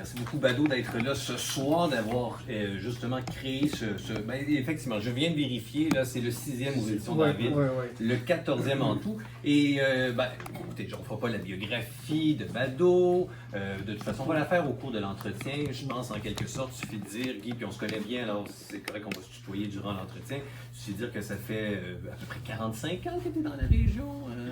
Merci beaucoup, Bado, d'être là ce soir, d'avoir justement créé Ben, effectivement, je viens de vérifier, là, c'est le 6e aux éditions David, le 14e en tout. Et, ben, écoutez, on ne fera pas la biographie de Bado. De toute façon, on va la faire au cours de l'entretien. Je pense, en quelque sorte, il suffit de dire, Guy, puis on se connaît bien, alors c'est correct qu'on va se tutoyer durant l'entretien. Il suffit de dire que ça fait à peu près 45 ans que tu es dans la région.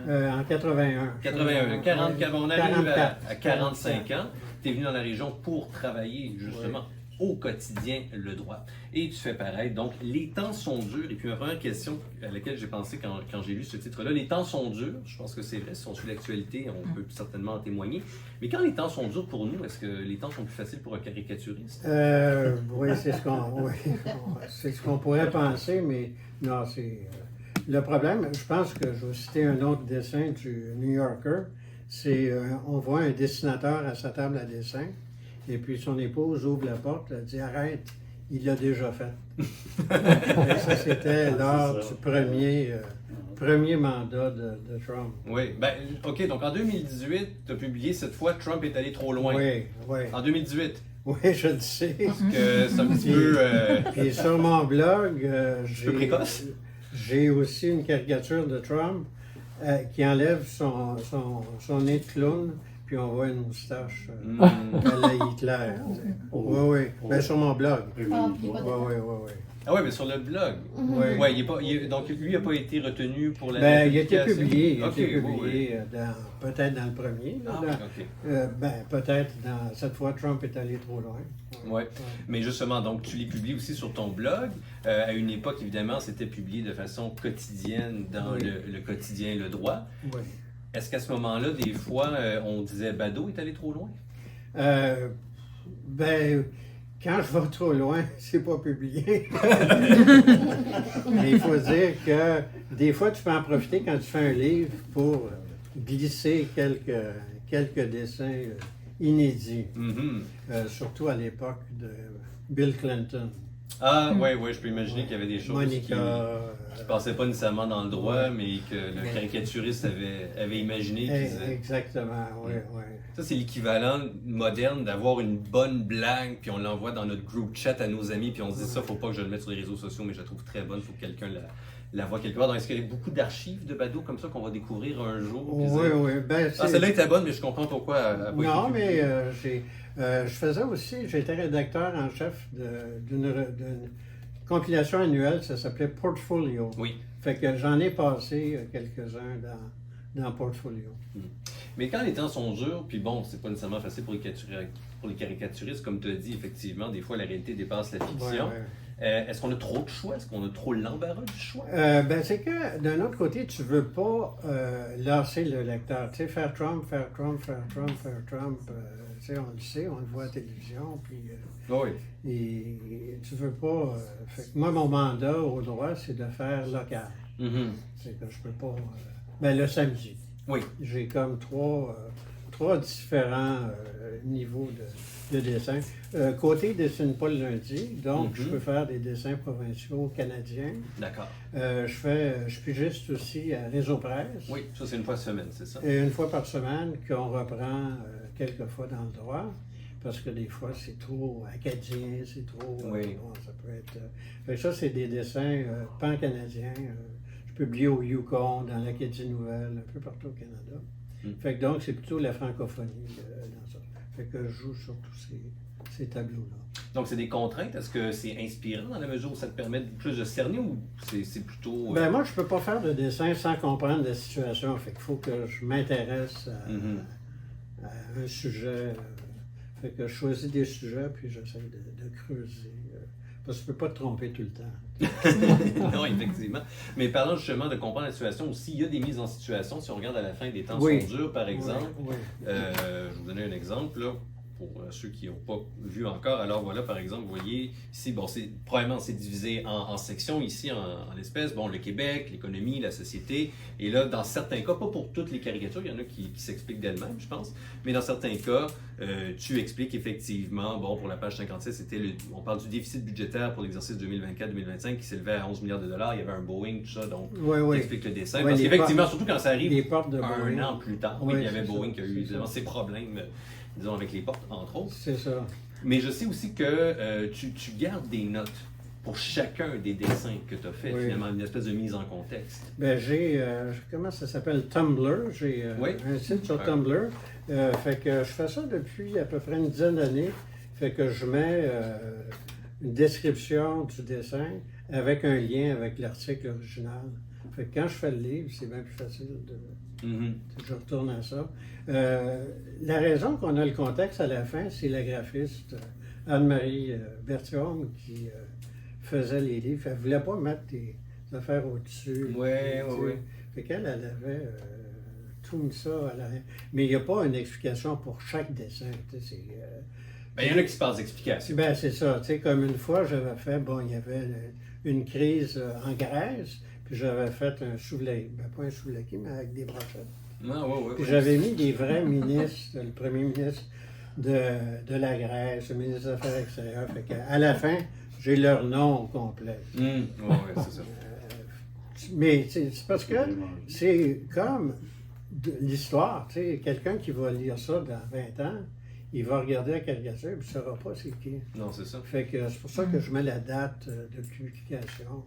En 81. 81. On arrive à 45 ans. Tu es venu dans la région pour travailler justement au quotidien le droit. Et tu fais pareil. Donc, les temps sont durs. Et puis, ma première question à laquelle j'ai pensé quand j'ai lu ce titre-là, les temps sont durs. Je pense que c'est vrai. Si on suit l'actualité, on peut certainement en témoigner. Mais quand les temps sont durs pour nous, est-ce que les temps sont plus faciles pour un caricaturiste? Oui, c'est ce qu'on pourrait penser, mais non, c'est... le problème, je pense que je vais citer un autre dessin du New Yorker. C'est, on voit un dessinateur à sa table à dessin, et puis son épouse ouvre la porte, elle dit « Arrête, il l'a déjà fait. » Et ça, c'était lors du premier mandat de Trump. Oui, ben, OK, donc en 2018, tu as publié cette fois « Trump est allé trop loin ». Oui. En 2018. Oui, je le sais. Parce que c'est un petit peu... Puis sur mon blog, j'ai aussi une caricature de Trump qui enlève son nez de clown, puis on voit une moustache à la Hitler. Oui. Ben, sur mon blog. Oui. Ah oui, mais sur le blog. Oui, donc lui n'a pas été retenu pour la ben, il a été publication. publié, peut-être dans le premier. Peut-être cette fois, Trump est allé trop loin. Oui, mais justement, donc tu les publies aussi sur ton blog. À une époque, évidemment, c'était publié de façon quotidienne dans le quotidien Le Droit. Oui. Est-ce qu'à ce moment-là, des fois, on disait Bado est allé trop loin? Quand je vais trop loin, c'est pas publié. Mais il faut dire que des fois, tu peux en profiter quand tu fais un livre pour glisser quelques dessins inédits. Surtout à l'époque de Bill Clinton. Ah, oui, je peux imaginer qu'il y avait des choses qui ne passaient pas nécessairement dans le droit, mais que le caricaturiste avait imaginé. Exactement, oui. Ça, c'est l'équivalent moderne d'avoir une bonne blague, puis on l'envoie dans notre group chat à nos amis, puis on se dit ça, faut pas que je le mette sur les réseaux sociaux, mais je la trouve très bonne, faut que quelqu'un la voit quelque part. Donc, est-ce qu'il y a beaucoup d'archives de Bado comme ça qu'on va découvrir un jour? Oui. Celle-là était bonne, mais je comprends pourquoi elle n'a pas été Non, mais je faisais aussi, j'étais rédacteur en chef d'une compilation annuelle, ça s'appelait Portfolio. Oui. Fait que j'en ai passé quelques-uns dans Portfolio. Mais quand les temps sont durs, puis bon, c'est pas nécessairement facile pour les caricaturistes, comme tu as dit, effectivement, des fois la réalité dépasse la fiction. Est-ce qu'on a trop de choix? Est-ce qu'on a trop l'embarras du choix? C'est que d'un autre côté, tu veux pas lasser le lecteur. Tu sais, faire Trump. Tu sais, on le sait, on le voit à la télévision, puis... Et tu veux pas... fait que moi, mon mandat au droit, c'est de faire local. C'est que je peux pas... le samedi. Oui. J'ai comme trois différents niveaux de dessin. Côté dessine pas le lundi, donc je peux faire des dessins provinciaux canadiens. D'accord. Je pigiste aussi à Réseau Presse. Oui, ça c'est une fois par semaine, c'est ça? Et une fois par semaine qu'on reprend quelques fois dans le droit, parce que des fois c'est trop acadien, c'est trop... ça peut être... ça c'est des dessins pan-canadiens. Je publie au Yukon, dans l'Acadie Nouvelle, un peu partout au Canada. Fait que donc, c'est plutôt la francophonie dans ça. Fait que je joue sur tous ces tableaux-là. Donc, c'est des contraintes. Est-ce que c'est inspirant dans la mesure où ça te permet plus de cerner ou c'est plutôt... moi, je peux pas faire de dessin sans comprendre la situation. Fait qu'il faut que je m'intéresse à un sujet. Fait que je choisis des sujets, puis j'essaie de creuser. Parce que tu ne peux pas te tromper tout le temps. Non, effectivement. Mais parlant justement de comprendre la situation aussi, il y a des mises en situation. Si on regarde à la fin des temps sont durs, par exemple. Je vais vous donner un exemple, là, pour ceux qui n'ont pas vu encore. Alors voilà, par exemple, vous voyez ici, probablement c'est divisé en sections ici, en l'espèce. Bon, le Québec, l'économie, la société. Et là, dans certains cas, pas pour toutes les caricatures, il y en a qui s'expliquent d'elles-mêmes, je pense. Mais dans certains cas, tu expliques effectivement, pour la page 56, on parle du déficit budgétaire pour l'exercice 2024-2025 qui s'élevait à 11 milliards de dollars. Il y avait un Boeing, tout ça, donc tu expliques le dessin. Parce qu'effectivement, surtout quand ça arrive un an plus tard, il y avait Boeing qui a eu évidemment ses problèmes disons avec les portes, entre autres. C'est ça. Mais je sais aussi que tu gardes des notes pour chacun des dessins que tu as fait, finalement, une espèce de mise en contexte. Ben, comment ça s'appelle, Tumblr. J'ai un site sur Tumblr. Fait que je fais ça depuis à peu près une dizaine d'années. Fait que je mets une description du dessin avec un lien avec l'article original. Fait que quand je fais le livre, c'est bien plus facile de... Je retourne à ça. La raison qu'on a le contexte à la fin, c'est la graphiste Anne-Marie Berthiaume qui faisait les livres. Elle ne voulait pas mettre des affaires au-dessus. Oui. Fait qu'elle avait tout mis ça à l'arrière. Mais il n'y a pas une explication pour chaque dessin. Il y en a qui se passent d'explications. Ben, c'est ça. Comme une fois, j'avais fait, il y avait une crise en Grèce, puis j'avais fait un souvlaki. Ben, pas un souvlaki, mais avec des brochettes. Puis j'avais mis des vrais ministres, le premier ministre de la Grèce, le ministre des Affaires extérieures. Fait qu'à la fin, j'ai leur nom complet. Oui, c'est ça. Mais c'est parce que c'est comme l'histoire. Quelqu'un qui va lire ça dans 20 ans, il va regarder la caricature et il ne saura pas c'est qui. Non, c'est ça. Fait que c'est pour ça que je mets la date de publication.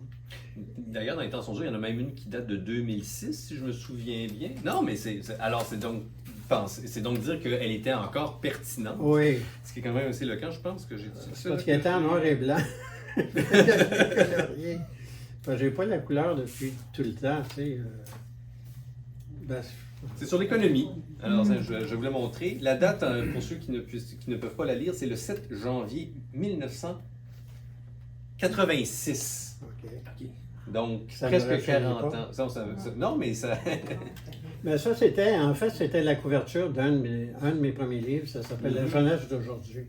D'ailleurs, dans les temps sont durs, il y en a même une qui date de 2006, si je me souviens bien. Non, mais c'est donc dire qu'elle était encore pertinente. Oui. Ce qui est quand même aussi le cas, je pense, que j'ai dit ça. Parce qu'elle était en noir et blanc. Colorier. J'ai pas la couleur depuis tout le temps, tu sais. C'est sur l'économie. Alors, je vais vous la montrer. La date, pour ceux qui ne peuvent pas la lire, c'est le 7 janvier 1986. OK. Donc, ça presque 40 ans. Non, mais ça... Mais ça, c'était la couverture d'un de mes premiers livres. Ça s'appelle La jeunesse d'aujourd'hui.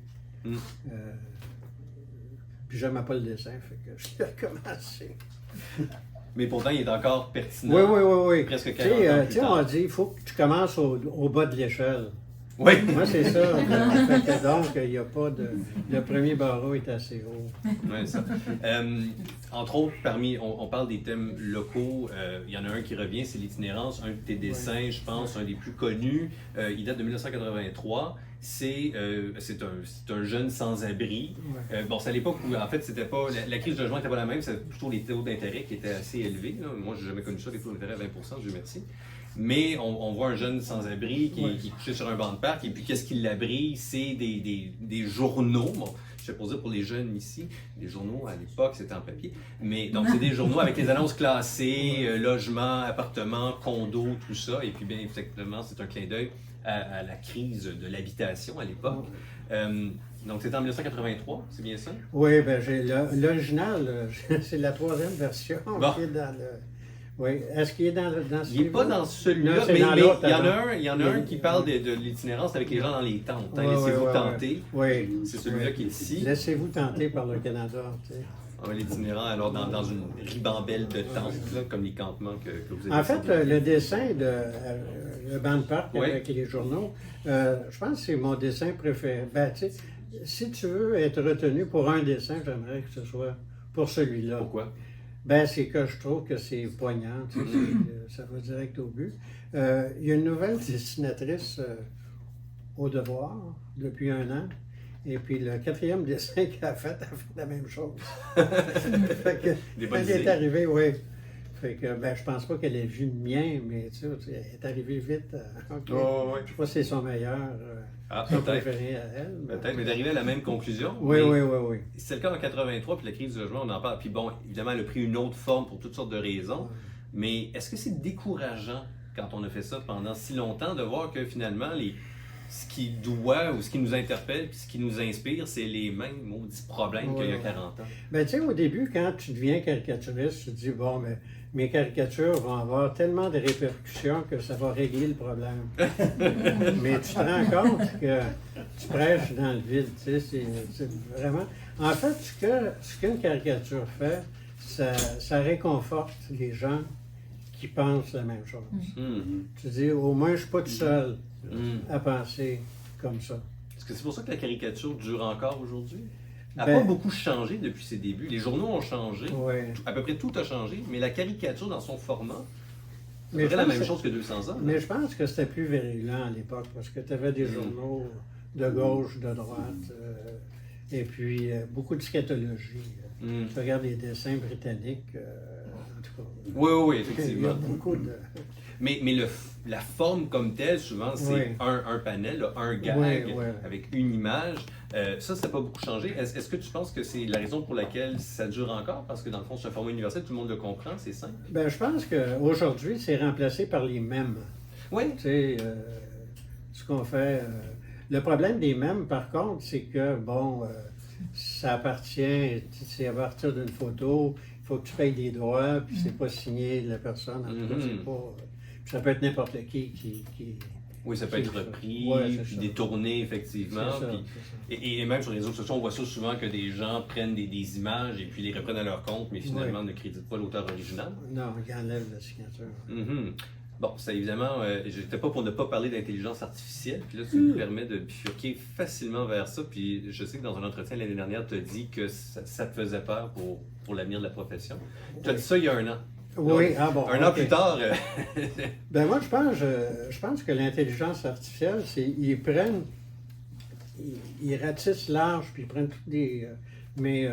Puis j'aimais pas le dessin, fait que j'ai recommencé. Mais pourtant, il est encore pertinent. Oui. Presque 40 ans plus tard. On dit il faut que tu commences au bas de l'échelle. Oui. Moi, c'est ça. Donc, il n'y a pas de... Le premier barreau est assez haut. Oui, ça. Entre autres, on parle des thèmes locaux. Il y en a un qui revient, c'est l'itinérance. Un de tes dessins, je pense, un des plus connus. Il date de 1983. C'est un jeune sans-abri. C'est à l'époque où, en fait, c'était pas la crise de logement n'était pas la même, c'était plutôt les taux d'intérêt qui étaient assez élevés. Là. Moi, je n'ai jamais connu ça, les taux d'intérêt à 20%, Dieu merci. Mais on voit un jeune sans-abri qui est couché sur un banc de parc, et puis qu'est-ce qui l'abri? C'est des journaux. Bon, je sais pas dire pour les jeunes ici, les journaux à l'époque c'était en papier, mais donc c'est des journaux avec les annonces classées, logements, appartements, condos, tout ça, et puis bien effectivement c'est un clin d'œil à la crise de l'habitation à l'époque. Donc c'est en 1983, c'est bien ça? Oui, ben j'ai l'original, c'est la 3e version qui est dans le... Oui. Est-ce qu'il est dans ce Il n'est pas dans celui-là, mais il y en a un qui parle de l'itinérance avec les gens dans les tentes. Laissez-vous tenter. Oui. C'est celui-là qui est ici. Laissez-vous tenter par le Canada. Tu sais. L'itinérant, alors dans une ribambelle de tentes, là, comme les campements que vous avez. En fait, le dessin de le banc de parc avec les journaux, je pense que c'est mon dessin préféré. Ben, tu sais, si tu veux être retenu pour un dessin, j'aimerais que ce soit pour celui-là. Pourquoi? Ben, c'est que je trouve que c'est poignant, tu sais, ça va direct au but. Il y a une nouvelle dessinatrice au Devoir depuis 1 an, et puis le 4e dessin qu'elle a fait la même chose. Fait que, elle est arrivée, oui. Fait que, ben, je pense pas qu'elle ait vu le mien, mais tu sais, elle est arrivée vite. Okay. Je sais pas si c'est son meilleur, son préféré à elle. Peut-être, mais d'arriver à la même conclusion. Oui. C'est le cas en 83, puis la crise du logement, on en parle. Puis bon, évidemment, elle a pris une autre forme pour toutes sortes de raisons. Mais est-ce que c'est décourageant, quand on a fait ça pendant si longtemps, de voir que finalement, ce qui doit ou ce qui nous interpelle puis ce qui nous inspire, c'est les mêmes maudits problèmes qu'il y a 40 ans? Ben, tu sais, au début, quand tu deviens caricaturiste, tu te dis, bon, mais mes caricatures vont avoir tellement de répercussions que ça va régler le problème. Mais tu te rends compte que tu prêches dans le vide, tu sais, c'est vraiment... En fait, ce qu'une caricature fait, ça réconforte les gens qui pensent la même chose. Tu dis, au moins, je ne suis pas tout seul à penser comme ça. Est-ce que c'est pour ça que la caricature dure encore aujourd'hui? Elle n'a pas beaucoup changé depuis ses débuts. Les journaux ont changé. À peu près tout a changé, mais la caricature dans son format, c'est la même chose que 200 ans. Mais je pense que c'était plus virulent à l'époque, parce que tu avais des journaux de gauche, de droite, et puis beaucoup de scatologie. Tu regardes les dessins britanniques, en tout cas. Oui, effectivement. Il y a beaucoup de... Mais la forme comme telle, souvent, c'est un panel, là, un gag avec une image. Ça n'a pas beaucoup changé. Est-ce que tu penses que c'est la raison pour laquelle ça dure encore? Parce que dans le fond, c'est un format universel, tout le monde le comprend, c'est simple. Ben, je pense qu'aujourd'hui, c'est remplacé par les mèmes. Oui. Tu sais, ce qu'on fait... le problème des mèmes, par contre, c'est que, bon, ça appartient, c'est à partir d'une photo, il faut que tu payes des droits, puis c'est pas signé de la personne. En tout cas, c'est pas... Ça peut être n'importe qui. Oui, ça peut être repris, puis détourné, effectivement. C'est ça, puis, c'est ça. Et même sur les réseaux sociaux, on voit ça souvent que des gens prennent des images et puis les reprennent à leur compte, mais finalement ne créditent pas l'auteur original. Non, ils enlèvent la signature. Bon, ça évidemment, je n'étais pas pour ne pas parler d'intelligence artificielle, puis là, tu me permets de bifurquer facilement vers ça, puis je sais que dans un entretien l'année dernière, tu as dit que ça te faisait peur pour l'avenir de la profession. Tu as dit ça il y a un an. Oui, Donc, un an plus tard... Ben moi, je pense que l'intelligence artificielle, c'est ils ratissent large, puis ils prennent toutes des... mais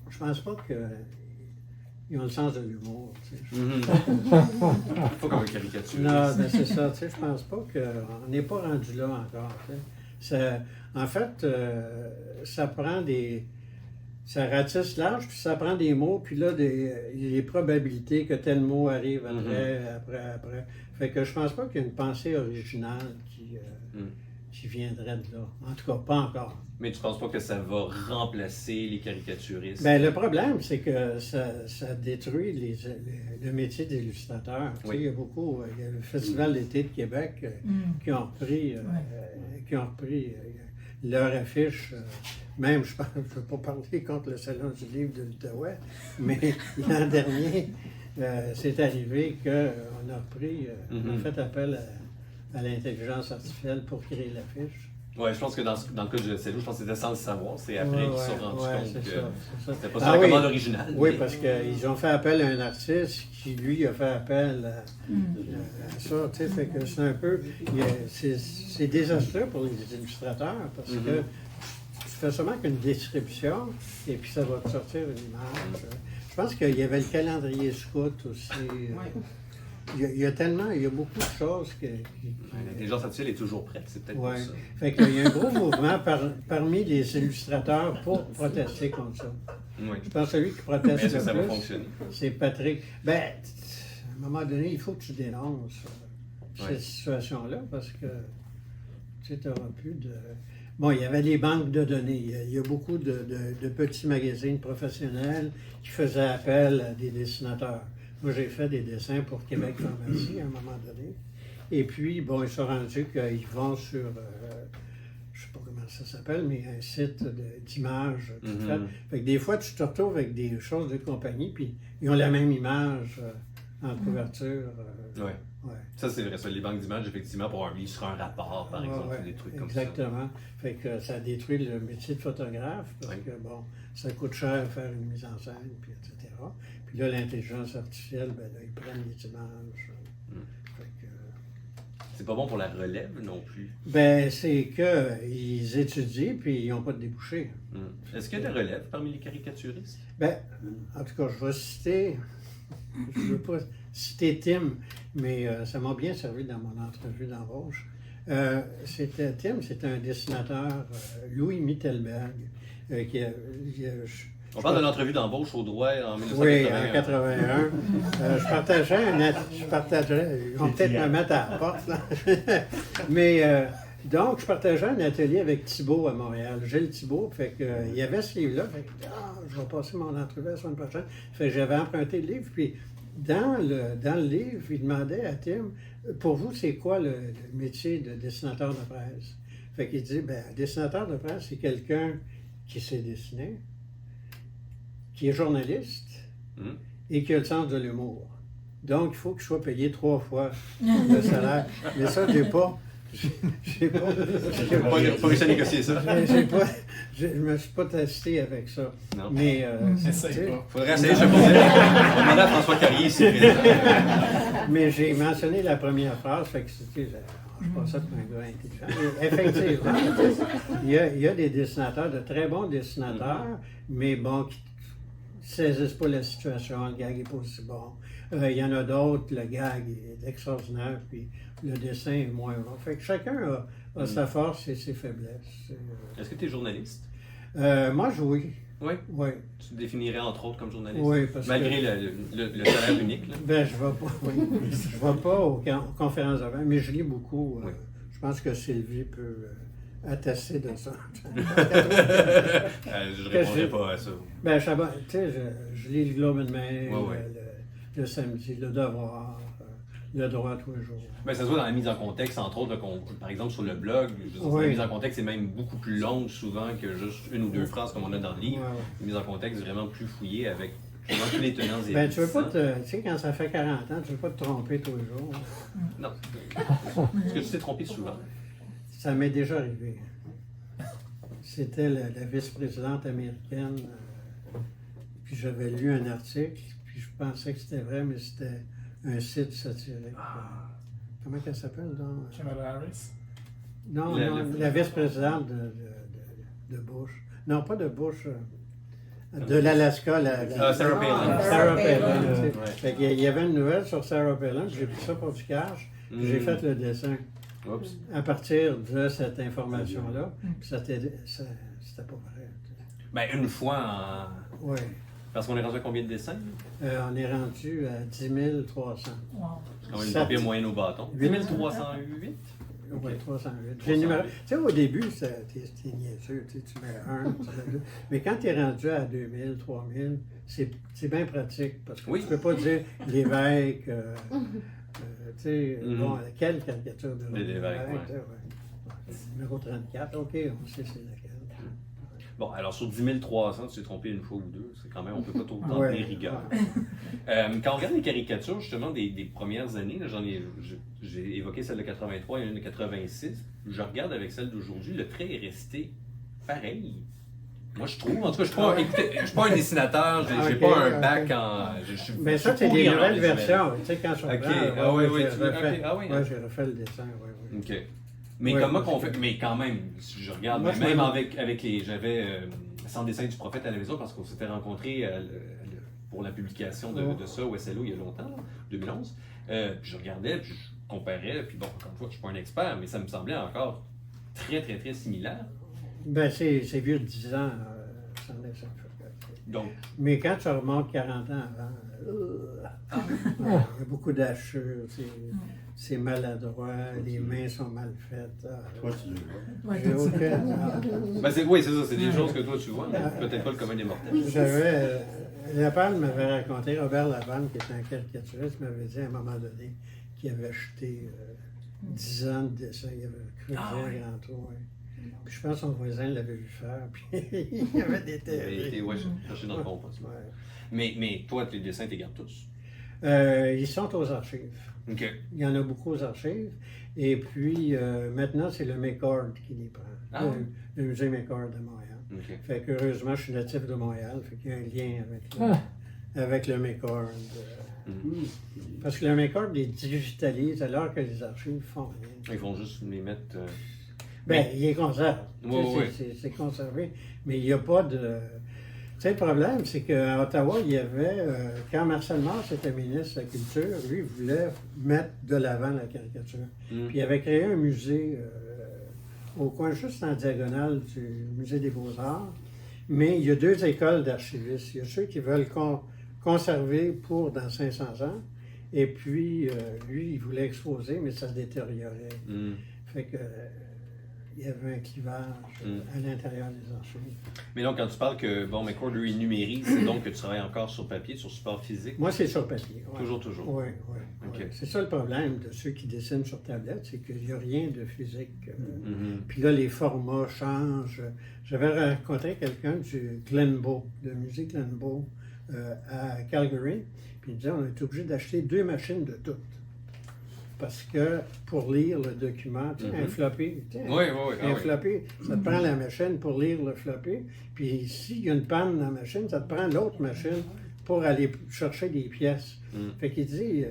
je pense pas qu'ils ont le sens de l'humour. Tu sais. Pas comme un caricature. Non, ben c'est ça. Tu sais, je pense pas qu'on n'est pas rendu là encore. Tu sais. En fait, ça prend des... Ça ratisse large, puis ça prend des mots, puis là, les probabilités que tel mot arrive après. Fait que je pense pas qu'il y ait une pensée originale qui viendrait de là. En tout cas, pas encore. Mais tu penses pas que ça va remplacer les caricaturistes? Bien, le problème, c'est que ça détruit le métier d'illustrateur. Tu sais, il y a beaucoup... Il y a le Festival d'été de Québec qui ont repris leur affiche... Même, je ne veux pas parler contre le Salon du livre de l'Outaouais, mais l'an dernier, c'est arrivé qu'on a repris, on a fait appel à l'intelligence artificielle pour créer l'affiche. Oui, je pense que dans le cas de Cello, je pense que c'était sans le savoir. C'est après qu'ils se sont rendus compte que c'était pas sur la commande originale. Oui, parce qu'ils ont fait appel à un artiste qui, lui, a fait appel à ça. Tu sais, fait que c'est un peu... C'est désastreux pour les illustrateurs parce que tu fais seulement qu'une description et puis ça va te sortir une image. Je pense qu'il y avait le calendrier scout aussi. Il y a beaucoup de choses l'intelligence artificielle est toujours prête, c'est peut-être pour ça. Fait qu'il y a un gros mouvement parmi les illustrateurs pour protester contre ça. Oui. Je pense que celui qui proteste le plus, ça va fonctionner? C'est Patrick. Ben, à un moment donné, il faut que tu dénonces cette situation-là parce que tu n'auras plus de... Bon, il y avait les banques de données. Il y a beaucoup de petits magazines professionnels qui faisaient appel à des dessinateurs. Moi, j'ai fait des dessins pour Québec Pharmacie à un moment donné. Et puis, bon, ils sont rendus qu'ils vont sur, je ne sais pas comment ça s'appelle, mais un site d'images. Fait que des fois, tu te retrouves avec des choses de compagnie, puis ils ont la même image en couverture. Oui. Ouais. Ça, c'est vrai. Ça, les banques d'images, effectivement, pour un livre sur un rapport, par exemple, des trucs comme ça. Exactement. Fait que ça détruit le métier de photographe parce que, bon, ça coûte cher faire une mise en scène, puis etc. Puis là, l'intelligence artificielle, ben là, ils prennent les images. Fait que... C'est pas bon pour la relève non plus. Ben, c'est qu'ils étudient, puis ils n'ont pas de débouchés. Est-ce qu'il y a de la relève parmi les caricaturistes? Ben, en tout cas, je vais citer... Je ne veux pas citer Tim, mais ça m'a bien servi dans mon entrevue d'embauche. Tim, c'était un dessinateur, Louis Mittelberg, on parle de l'entrevue d'embauche au droit en 1981. Oui, en 1981. Je partageais, ils vont peut-être me mettre à la porte, là. Mais donc, je partageais un atelier avec Thibault à Montréal, Gilles Thibault. Fait que, il y avait ce livre-là. Fait que, je vais passer mon entrevue la semaine prochaine. Fait que j'avais emprunté le livre. Puis, dans le livre, il demandait à Tim, pour vous, c'est quoi le métier de dessinateur de presse? Fait qu'il dit, ben, dessinateur de presse, c'est quelqu'un qui sait dessiner, qui est journaliste et qui a le sens de l'humour. Donc, il faut qu'il soit payé 3 fois le salaire. Mais ça, j'ai pas réussi à négocier ça. Je ne me suis pas testé avec ça. Non. Mais, faudrait essayer, je vais on demande à François Carrier s'il est présent. Mais j'ai mentionné la première phrase, fait que c'était... je pense ça pour un gars intelligent. Et effectivement, il y a des dessinateurs, de très bons dessinateurs, mais bon, qui ne saisissent pas la situation, le gag n'est pas aussi bon. Il y en a d'autres, le gag est extraordinaire, puis le dessin est moins bon. Fait que chacun a sa force et ses faiblesses. Est-ce que tu es journaliste? Moi, oui. Oui? Oui. Tu te définirais entre autres comme journaliste? Oui, parce malgré que... le salaire unique, là? Ben, je ne vais pas, oui. Je vais pas aux conférences de vin, mais je lis beaucoup. Oui. Je pense que Sylvie peut attester de ça. Je répondrai pas à ça. Ben, tu sais, je lis le Globe and Mail, Oui. le samedi, le Devoir, le Droit tous les jours. Ben, ça se voit dans la mise en contexte, entre autres, par exemple sur le blog. La mise en contexte est même beaucoup plus longue souvent que juste une ou deux phrases comme on a dans le livre. La mise en contexte est vraiment plus fouillée avec souvent tous les tenants et ben, tu veux pas tu sais, quand ça fait 40 ans, tu veux pas te tromper tous les jours. Non. Est-ce que tu t'es trompé souvent? Ça m'est déjà arrivé. C'était la vice-présidente américaine, puis j'avais lu un article, puis je pensais que c'était vrai, mais c'était un site satirique. Comment elle s'appelle, donc? Kamala Harris? Non, la vice-présidente de Bush. Non, pas de Bush, de l'Alaska. Sarah Palin. Sarah Palin. Ouais. Il y avait une nouvelle sur Sarah Palin, j'ai pris ça pour du cash, puis j'ai fait le dessin. Oups. À partir de cette information-là, puis c'était pas vrai. Ben, une fois en... Oui. Parce qu'on est rendu à combien de dessins? On est rendu à 10 300. Wow. C'est quand même une papier moyenne au bâton. 8 308? Oui, 308. J'ai numéro... Tu sais, au début, t'es niaiseux, tu mets 1, tu mets 2. Mais quand tu es rendu à 2000, 3000, c'est bien pratique. Parce que tu peux pas dire l'évêque, tu sais, bon, quelle caricature de l'évêque, Numéro 34, OK, on sait c'est laquelle. Bon, alors sur 10 300, tu t'es trompé une fois ou deux. C'est quand même, on ne peut pas tout le temps tenir rigueur. Quand on regarde les caricatures, justement, des premières années, là, j'ai évoqué celle de 83 et une de 86. Je regarde avec celle d'aujourd'hui, le trait est resté pareil. Moi, je trouve. En tout cas, je ne suis pas un dessinateur, je n'ai pas un bac en. Mais ça, c'est des nouvelles versions. Tu sais, quand je reprends. J'ai refait le dessin, oui. OK. Mais comment qu'on fait? Mais quand même, si je regarde, moi, même avec les. J'avais 100 dessins du prophète à la maison parce qu'on s'était rencontrés pour la publication de ça au SLO il y a longtemps, 2011. Je regardais, puis je comparais, puis bon, encore une fois, je ne suis pas un expert, mais ça me semblait encore très, très, très similaire. Ben, c'est vieux de 10 ans. Donc. Mais quand tu remontes 40 ans avant, il y a beaucoup d'hachures, c'est maladroit, les mains sont mal faites. J'ai aucun... Oui, c'est ça, c'est des choses que toi tu vois, mais peut-être pas le commun des mortels. Laval m'avait raconté, Robert Laval, qui était un caricaturiste, m'avait dit à un moment donné qu'il avait acheté 10 ans de dessin, il avait creusé un grand trou. Puis je pense que son voisin l'avait vu faire, puis il avait déterré. Oui, cherché dans le compost. Mais toi, tes dessins, tu les gardes tous? Ils sont aux archives. OK. Il y en a beaucoup aux archives. Et puis, maintenant, c'est le McCord qui les prend. Le musée McCord de Montréal. Okay. Fait qu'heureusement, je suis natif de Montréal. Fait qu'il y a un lien avec le McCord. Parce que le McCord les digitalise alors que les archives font rien. Ils vont juste les mettre... Il les conserve. C'est conservé. Mais il n'y a pas de... Tu sais, le problème, c'est qu'à Ottawa, il y avait... quand Marcel Mars était ministre de la Culture, lui, il voulait mettre de l'avant la caricature. Puis il avait créé un musée au coin, juste en diagonale du musée des Beaux-Arts. Mais il y a deux écoles d'archivistes. Il y a ceux qui veulent conserver pour dans 500 ans. Et puis, lui, il voulait exposer, mais ça se détériorait. Fait que... il y avait un clivage à l'intérieur des archives. Mais donc, quand tu parles que, McCord, lui, il numérise, c'est donc que tu travailles encore sur papier, sur support physique? Moi, c'est sur papier. Ouais. Toujours? Oui. Okay. C'est ça le problème de ceux qui dessinent sur tablette, c'est qu'il n'y a rien de physique. Puis là, les formats changent. J'avais rencontré quelqu'un du Glenbow, de musée Glenbow, à Calgary, puis il disait on est obligé d'acheter 2 machines de toutes. Parce que pour lire le document, tu sais, un floppy, un floppy, ça te prend la machine pour lire le floppy. Puis s'il y a une panne dans la machine, ça te prend l'autre machine pour aller chercher des pièces. Fait qu'il dit,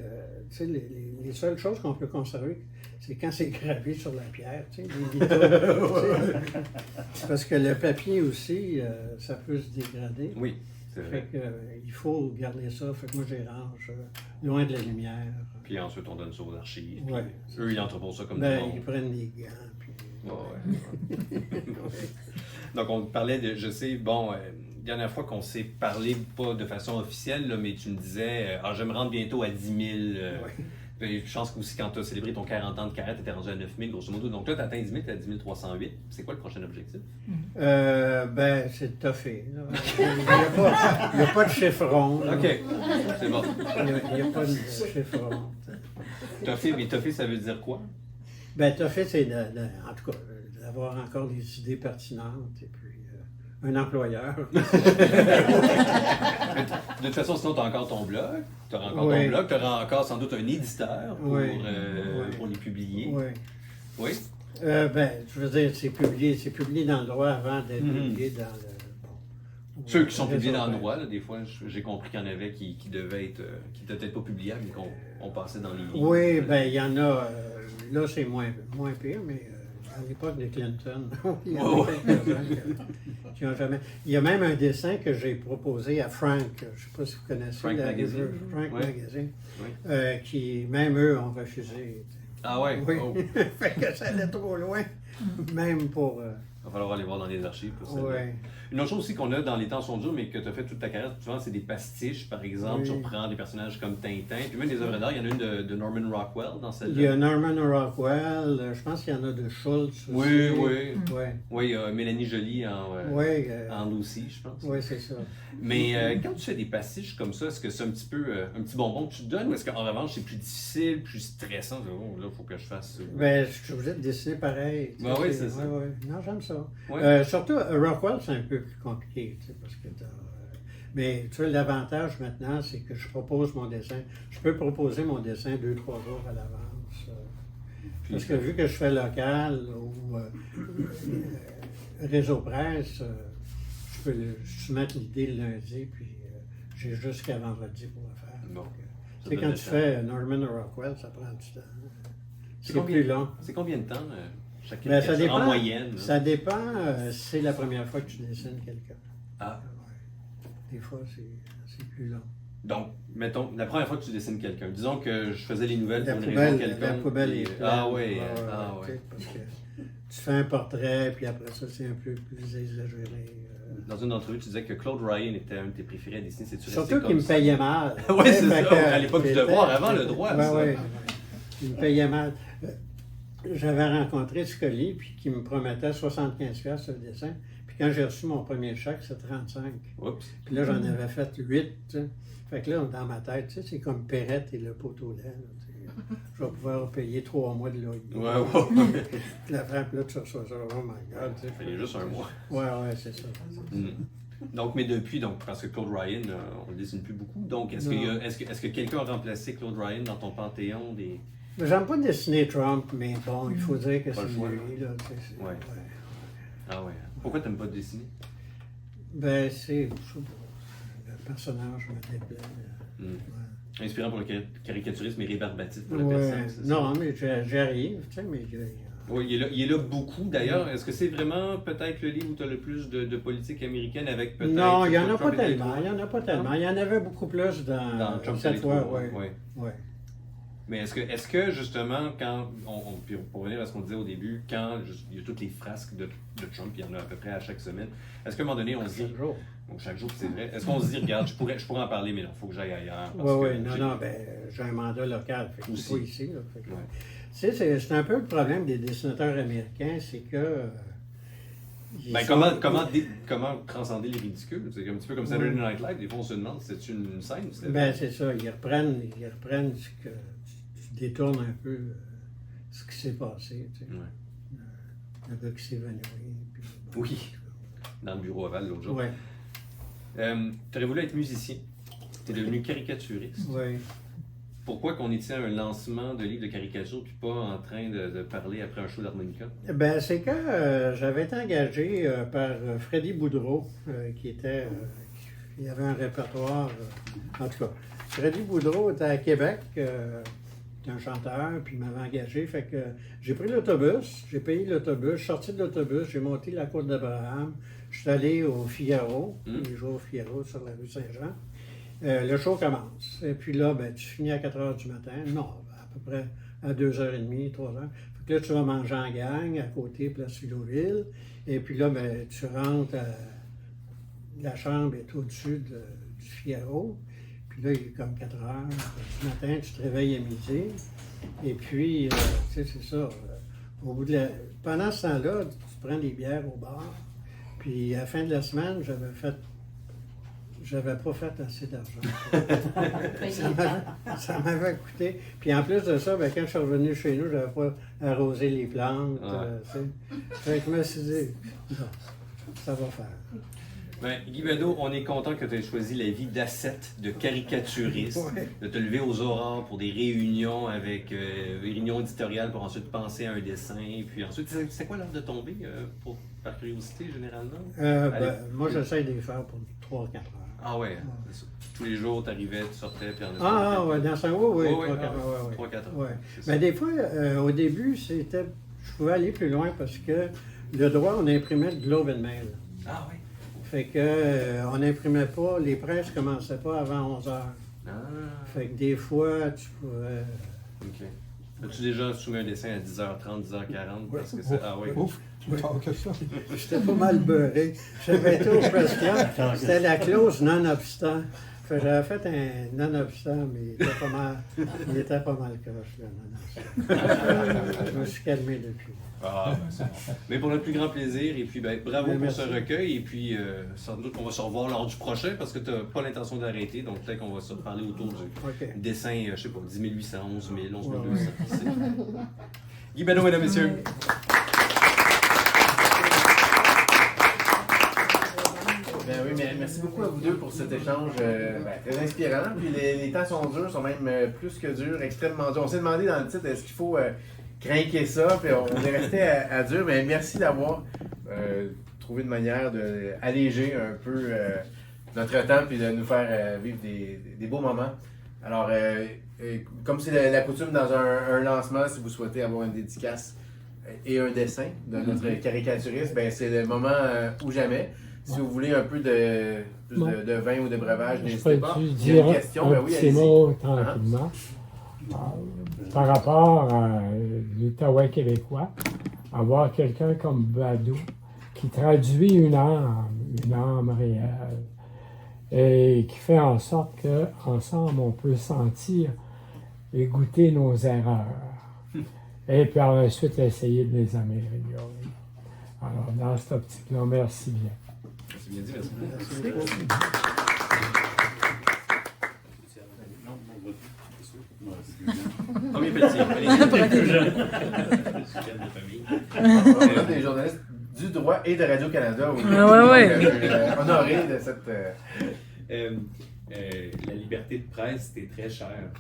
tu sais, les seules choses qu'on peut conserver, c'est quand c'est gravé sur la pierre, tu sais, les vitraux, tu sais. Parce que le papier aussi, ça peut se dégrader. Oui, c'est vrai. Fait que, il faut garder ça. Fait que moi, je les range loin de la lumière. Puis ensuite, on donne ça aux archives. Ouais, eux, ils entreposent ça comme ben, du monde. ils prennent des gants. Puis... Donc, on parlait de, je sais, bon, dernière fois qu'on s'est parlé, pas de façon officielle, là, mais tu me disais, je me rends bientôt à 10 000. Puis, je pense qu'aussi, quand tu as célébré ton 40 ans de carrière, tu étais rendu à 9 000, grosso modo. Donc là, tu as atteint 10 000, tu es à 10 308. C'est quoi le prochain objectif? Ben, c'est de toffer. Il n'y a pas de chiffron. OK, c'est bon. Il n'y a pas de chiffron. Toffer, mais toffer, ça veut dire quoi? Ben, toffer, c'est en tout cas, d'avoir encore des idées pertinentes et puis un employeur. De toute façon, sinon, tu as encore ton blog. Tu auras encore ton blog. Tu auras encore sans doute un éditeur pour les publier. Oui. Oui? Ben, je veux dire, c'est publié dans le droit avant d'être publié dans le... Ceux qui sont publiés dans le droit, là, des fois, j'ai compris qu'il y en avait qui devaient être, qui n'étaient peut-être pas publiables, mais qu'on passait dans les livres. Oui, ben, il y en a, là, c'est moins pire, mais à l'époque de Clinton, il y en a quelques-uns qui ont jamais... Il y a même un dessin que j'ai proposé à Frank, je ne sais pas si vous connaissez, Frank Magazine. Frank Magazine, qui, même eux, ont refusé. Ah ouais? Oui, Oh. fait que ça allait trop loin, même pour... Il va falloir aller voir dans les archives pour ça. Oui. Une autre chose aussi qu'on a dans Les temps sont durs, mais que tu as fait toute ta carrière, souvent, c'est des pastiches, par exemple. Tu reprends des personnages comme Tintin, puis même des œuvres d'art. Il y en a une de Norman Rockwell dans celle-là. Il y a Norman Rockwell, je pense qu'il y en a de Schultz aussi. Oui. Ouais. Oui, il y a Mélanie Joly en Lucie, je pense. Oui, c'est ça. Mais quand tu fais des pastiches comme ça, est-ce que c'est un petit peu un petit bonbon que tu te donnes, ou est-ce qu'en revanche, c'est plus difficile, plus stressant? Oh, là, il faut que je fasse... Ben, je suis obligé de dessiner pareil. Ben oui, c'est ça. Non, j'aime ça. Ouais. Surtout, Rockwell, c'est un peu plus compliqué, tu sais, parce que mais tu vois, l'avantage maintenant, c'est que je propose mon dessin. Je peux proposer mon dessin 2-3 jours à l'avance. Parce que vu que je fais local ou réseau presse, je peux soumettre l'idée le lundi, puis j'ai jusqu'à vendredi pour le faire. Bon. Tu sais, quand tu fais Norman Rockwell, ça prend du temps. C'est plus long. C'est combien de temps chaque Ben, ça dépend, en moyenne? Ça dépend si c'est la première fois que tu dessines quelqu'un. Ah. Des fois, c'est plus long. Donc, mettons, la première fois que tu dessines quelqu'un, disons que je faisais les nouvelles pour une raison La quelconque. poubelle est pleine. Ah oui. Parce que tu fais un portrait, puis après ça, c'est un peu plus exagéré. Dans une entrevue, tu disais que Claude Ryan était un de tes préférés à dessiner. C'est-tu Surtout qu'il me payait mal. Oui, c'est ça. À l'époque du devoir, avant le droit. Oui. Il me payait mal. J'avais rencontré Scully, puis qui me promettait 75$ sur le dessin. Puis quand j'ai reçu mon premier chèque, c'était 35. Oups. Puis là, j'en avais fait 8. Tu sais. Fait que là, dans ma tête, tu sais, c'est comme Perrette et le pot au lait. Là, je vais pouvoir payer 3 mois de loyer. Ouais. Puis la frappe, là, tu reçois ça. Oh my God. Il fallait juste un mois. Ouais, c'est ça. Donc, mais depuis, parce que Claude Ryan, on ne le dessine plus beaucoup. Donc, est-ce que quelqu'un a remplacé Claude Ryan dans ton panthéon des... J'aime pas dessiner Trump, mais bon, il faut dire que c'est lui. Là, ouais. Ah ouais. Pourquoi tu n'aimes pas dessiner? Ben, c'est... Le personnage me déplaît. Inspirant pour le caricaturisme et rébarbatif pour la personne. Non, mais j'arrive, tu sais, mais... Oui, il est là beaucoup d'ailleurs. Est-ce que c'est vraiment peut-être le livre où tu as le plus de politique américaine avec peut-être... Non, il n'y en a pas tellement. Il y en avait beaucoup plus dans Trump cette fois, oui. Mais est-ce que justement, quand pour revenir à ce qu'on disait au début, quand il y a toutes les frasques de Trump, il y en a à peu près à chaque semaine, est-ce qu'à un moment donné, on se dit... Chaque jour. Donc chaque jour, c'est vrai. Est-ce qu'on se dit, regarde, je pourrais en parler, mais non, il faut que j'aille ailleurs. J'ai un mandat local, fait que c'est pas ici. Là, fait que, tu sais, c'est un peu le problème des dessinateurs américains, c'est que... comment transcender les ridicules? C'est un petit peu comme Saturday Night Live, des fois on se demande, c'est une scène? C'est ça, ils reprennent ce que... Tu détournes un peu ce qui s'est passé, tu sais. Le gars qui s'est évanoui. Oui, dans le bureau aval l'autre jour. Oui. Tu aurais voulu être musicien. Tu es devenu caricaturiste. Oui. Pourquoi qu'on était à un lancement de livre de caricature puis pas en train de parler après un show d'harmonica? Ben, c'est quand j'avais été engagé par Freddy Boudreau, qui il y avait un répertoire. En tout cas, Freddy Boudreau était à Québec. C'était un chanteur, puis il m'avait engagé. Fait que j'ai pris l'autobus, j'ai payé l'autobus, je suis sorti de l'autobus, j'ai monté la côte d'Abraham. Je suis allé au Figaro, les jours au Figaro sur la rue Saint-Jean. Le show commence. Et puis là, ben, tu finis à 4 h du matin. Non, à peu près à 2 h 30, 3 h. Fait que là, tu vas manger en gang à côté, place Philoville. Et puis là, ben, tu rentres la chambre est au-dessus du Figaro. Puis là, il est comme 4 h du matin, tu te réveilles à midi. Et puis, tu sais, c'est ça. Au bout de pendant ce temps-là, tu prends des bières au bar. Puis à la fin de la semaine, j'avais pas fait assez d'argent. ça m'avait coûté. Puis en plus de ça, ben, quand je suis revenu chez nous, j'avais pas arrosé les plantes. Fait que je me suis dit, non, ça va faire. Ben, Guy Bedeau, on est content que tu aies choisi la vie d'ascète, de caricaturiste, de te lever aux aurores pour des réunions avec réunions éditoriales pour ensuite penser à un dessin. Puis ensuite, c'est quoi l'heure de tomber par curiosité généralement? Moi, j'essaie de les faire pour 3-4 heures. Ah ouais, tous les jours, tu arrivais, tu sortais, puis en ouais, dans ce oui, 3-4 heures. Ouais. Mais des fois, au début, je pouvais aller plus loin parce que le droit, on imprimait le Globe and Mail. Ah oui. Fait que on n'imprimait pas, les presses ne commençaient pas avant 11 h. Fait que des fois, tu pouvais. OK. As-tu déjà soumis un dessin à 10h30, 10h40? Parce que c'est. Ah oui. Ouf, tu parles que ça. J'étais pas mal beurré. J'avais été au Press Club. C'était la clause non-obstant. Fait que j'avais fait un non-obstant, mais il était pas mal croche, le non-obstant. Je me suis calmé depuis. Ah, ben c'est bon. Mais pour notre plus grand plaisir, et puis ben, bravo pour ce recueil, et puis sans doute qu'on va se revoir lors du prochain, parce que tu n'as pas l'intention d'arrêter, donc peut-être qu'on va se parler autour du dessin, je sais pas, 10 800, 11 000, 11 200. Guy Bedeau, mesdames, messieurs. Ben oui, mais merci beaucoup à vous deux pour cet échange très inspirant. Puis les temps sont durs, sont même plus que durs, extrêmement durs. On s'est demandé dans le titre, est-ce qu'il faut craquer ça? Puis on est resté à dur. Mais merci d'avoir trouvé une manière d'alléger un peu notre temps puis de nous faire vivre des beaux moments. Alors, comme c'est la coutume dans un lancement, si vous souhaitez avoir une dédicace et un dessin de notre caricaturiste, ben c'est le moment ou jamais. Si vous voulez un peu de vin ou de breuvage, n'hésitez pas. Il y a une question, ben oui, allez-y. Tranquillement. Par rapport à l'Outaouais québécois, avoir quelqu'un comme Bedeau qui traduit une âme réelle, et qui fait en sorte qu'ensemble, on peut sentir et goûter nos erreurs. Et puis par la suite, essayer de les améliorer. Alors, dans cette optique-là, merci bien. C'est bien dit, merci. Premier petit, on a des journalistes du droit et de Radio-Canada. Honorés de cette... la liberté de presse, c'était très cher,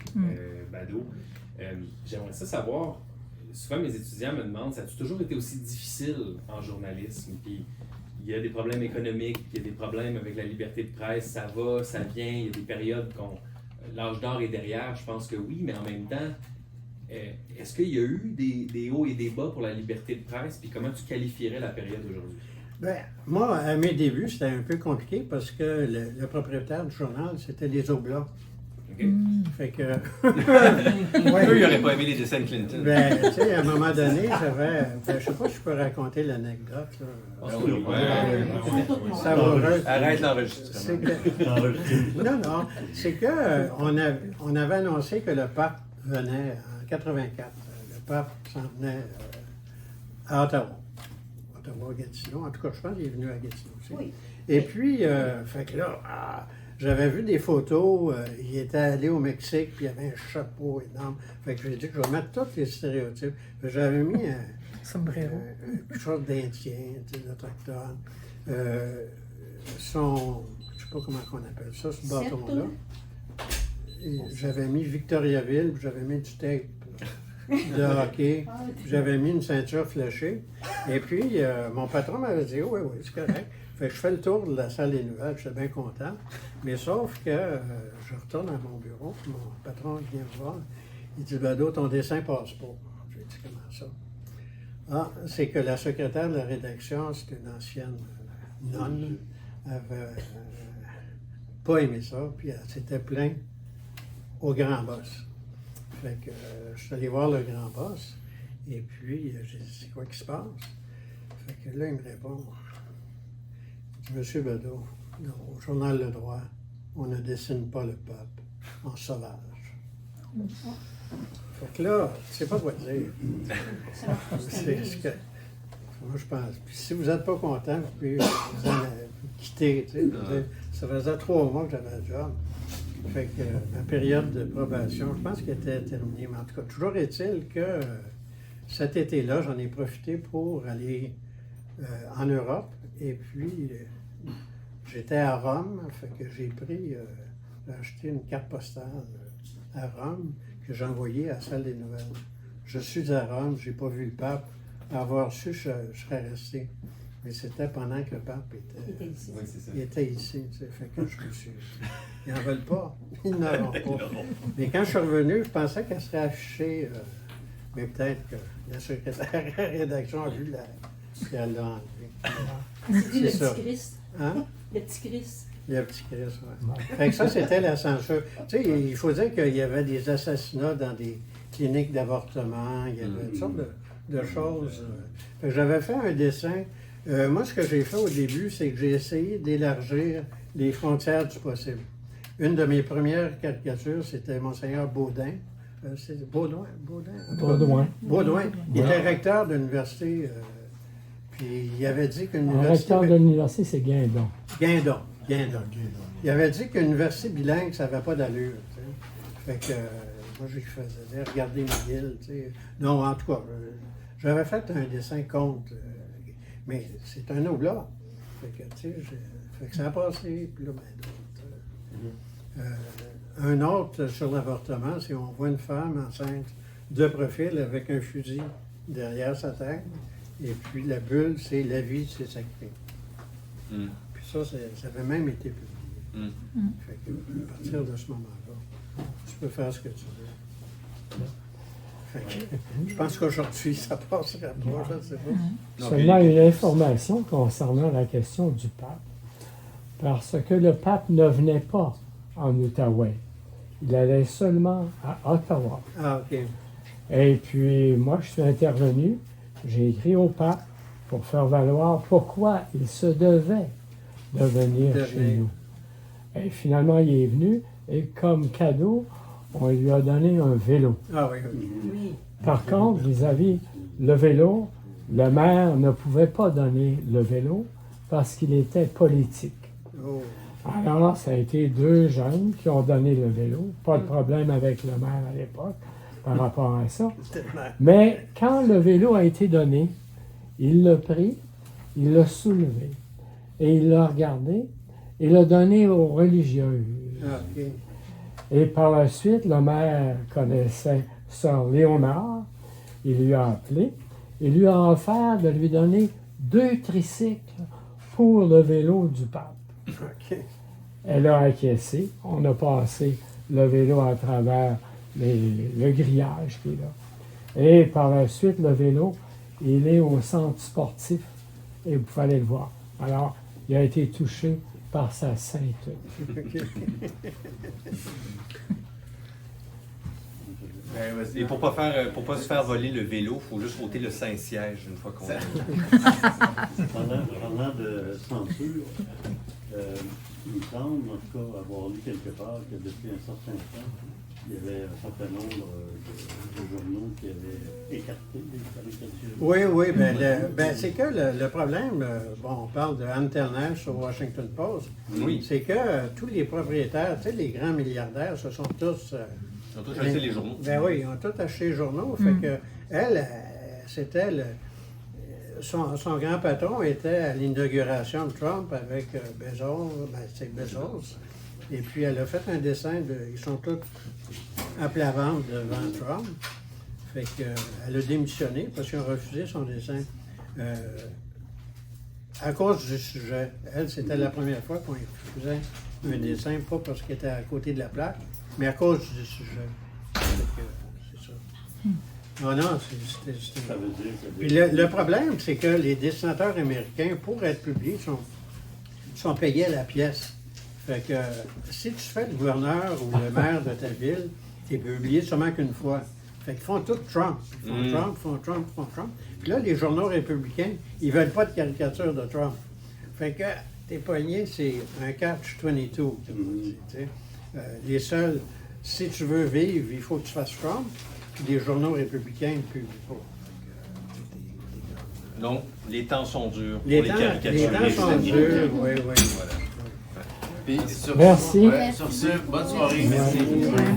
Bedeau. J'aimerais ça savoir, souvent mes étudiants me demandent, ça a toujours été aussi difficile en journalisme? Puis il y a des problèmes économiques, il y a des problèmes avec la liberté de presse, ça va, ça vient, il y a des périodes l'âge d'or est derrière, je pense que oui, mais en même temps, est-ce qu'il y a eu des hauts et des bas pour la liberté de presse, puis comment tu qualifierais la période aujourd'hui? Ben, moi, à mes débuts, c'était un peu compliqué parce que le propriétaire du journal, c'était les Oblats. Okay. Fait que... Eux, ils n'auraient pas aimé les dessins de Clinton. Ben, tu sais, à un moment donné, j'avais... je sais pas si je peux raconter l'anecdote, là. Ça va... Arrête l'enregistrement. Non, c'est que on avait annoncé que le pape venait en 84. Le pape s'en venait à Ottawa. Ottawa-Gatineau. En tout cas, je pense qu'il est venu à Gatineau aussi. Oui. Et puis, fait que là... J'avais vu des photos, il était allé au Mexique, puis il avait un chapeau énorme. Fait que j'ai dit que je vais mettre tous les stéréotypes. J'avais mis quelque chose d'Indien, d'Autochtone. Je sais pas comment on appelle ça, ce bâton-là. J'avais mis Victoriaville, puis j'avais mis du tape de hockey. J'avais mis une ceinture fléchée. Et puis, mon patron m'avait dit, oui, c'est correct. Fait que je fais le tour de la salle des nouvelles, j'étais bien content. Mais sauf que je retourne à mon bureau, puis mon patron vient me voir. Il dit, Bado, ton dessin passe pas. J'ai dit, comment ça? Ah, c'est que la secrétaire de la rédaction, c'est une ancienne nonne, avait pas aimé ça, puis elle s'était plainte au grand boss. Fait que je suis allé voir le grand boss, et puis j'ai dit, c'est quoi qui se passe? Fait que là, il me répond, il dit, Monsieur Bado, au journal Le Droit, on ne dessine pas le peuple en sauvage. Fait que là, je sais pas quoi dire. C'est ce que moi je pense. Puis si vous n'êtes pas content, vous pouvez vous quitter. Ça faisait 3 mois que j'avais le job. Fait que ma période de probation, je pense qu'elle était terminée. Mais en tout cas, toujours est-il que cet été-là, j'en ai profité pour aller en Europe. Et puis, j'étais à Rome. Fait que j'ai acheté une carte postale à Rome que j'ai envoyée à la salle des nouvelles. Je suis à Rome, j'ai pas vu le pape. Avoir su, je serais resté. Mais c'était pendant que le pape était ici. Oui, c'est ça. Il était ici. Fait que je me suis. Ils n'en veulent pas. Ils n'en auront pas. Mais quand je suis revenu, je pensais qu'elle serait affichée. Mais peut-être que la secrétaire de la rédaction a vu qu'elle l'a enlevé. C'est le petit Christ. Hein? Le petit Christ. Le petit Christ, oui. Fait que ça, c'était la censure. Tu sais, il faut dire qu'il y avait des assassinats dans des cliniques d'avortement. Il y avait toutes sortes de choses. Fait que j'avais fait un dessin. Moi, ce que j'ai fait au début, c'est que j'ai essayé d'élargir les frontières du possible. Une de mes premières caricatures, c'était Monseigneur Baudin. C'est Baudouin? Baudouin. Il était recteur de l'université. Puis il avait dit qu'une université... Le recteur de l'université, c'est Guindon. Guindon. Il avait dit qu'une université bilingue, ça n'avait pas d'allure. Tu sais. Fait que moi, je lui faisais regarder McGill. Tu sais. Non, en tout cas, j'avais fait un dessin contre... mais c'est un oblat. Fait que, tu sais, fait que ça a passé. Puis là, d'autres. Un autre sur l'avortement, c'est on voit une femme enceinte de profil avec un fusil derrière sa tête. Et puis la bulle, c'est la vie, c'est sacré. Puis ça avait même été publié. Fait que, à partir de ce moment-là, tu peux faire ce que tu veux. Fait que, je pense qu'aujourd'hui, ça passerait pas, je ne sais pas. Seulement une information concernant la question du pape. Parce que le pape ne venait pas en Outaouais. Il allait seulement à Ottawa. Ah, OK. Et puis, moi, je suis intervenu. J'ai écrit au pape pour faire valoir pourquoi il se devait de venir chez nous. Et finalement, il est venu et comme cadeau, on lui a donné un vélo. Ah oui. Par contre, vis-à-vis le vélo, le maire ne pouvait pas donner le vélo parce qu'il était politique. Oh. Alors, ça a été 2 jeunes qui ont donné le vélo. Pas de problème avec le maire à l'époque par rapport à ça. Mais quand le vélo a été donné, il l'a pris, il l'a soulevé et il l'a regardé et l'a donné aux religieuses. Ah, OK. Et par la suite, le maire connaissait Sœur Léonard, il lui a appelé, il lui a offert de lui donner 2 tricycles pour le vélo du pape. OK. Elle a acquiescé, on a passé le vélo à travers le grillage qui est là. Et par la suite, le vélo, il est au centre sportif et vous pouvez aller le voir. Alors, il a été touché par sa sainteté. Et pour pas se faire voler le vélo, il faut juste ôter le Saint-Siège une fois qu'on... Parlant de censure, il me semble, en tout cas, avoir lu quelque part que depuis un certain temps, il y avait un certain nombre de journaux qui avaient écarté les caricatures. Oui, c'est que le problème, on parle de Anne Ternache sur Washington Post, c'est que tous les propriétaires, tu sais, les grands milliardaires, ce sont tous... Ils ont tous acheté les journaux. Ben oui, ils ont tous acheté les journaux. Fait que elle, c'était son grand patron était à l'inauguration de Trump avec Bezos, c'est Bezos. Et puis elle a fait un dessin ils sont tous à plat ventre devant Trump. Fait que, elle a démissionné parce qu'ils ont refusé son dessin. À cause du sujet. Elle, c'était la première fois qu'on refusait un dessin, pas parce qu'elle était à côté de la plaque, mais à cause du sujet. C'est ça. Non, c'était... Ça veut dire que... Puis le problème, c'est que les dessinateurs américains, pour être publiés, sont payés à la pièce. Fait que si tu fais le gouverneur ou le maire de ta ville, tu es publié seulement qu'une fois. Fait qu'ils font tout Trump. Ils font Trump, font Trump, font Trump. Puis là, les journaux républicains, ils veulent pas de caricature de Trump. Fait que t'es pogné, c'est un catch-22. Les seuls, si tu veux vivre, il faut que tu fasses Trump. Puis les journaux républicains ne publient pas. Donc, les temps sont durs Les pour temps, les les caricaturistes. temps sont durs, oui. Voilà. Puis sur, Merci. sur ce, bonne soirée. Merci. Ouais.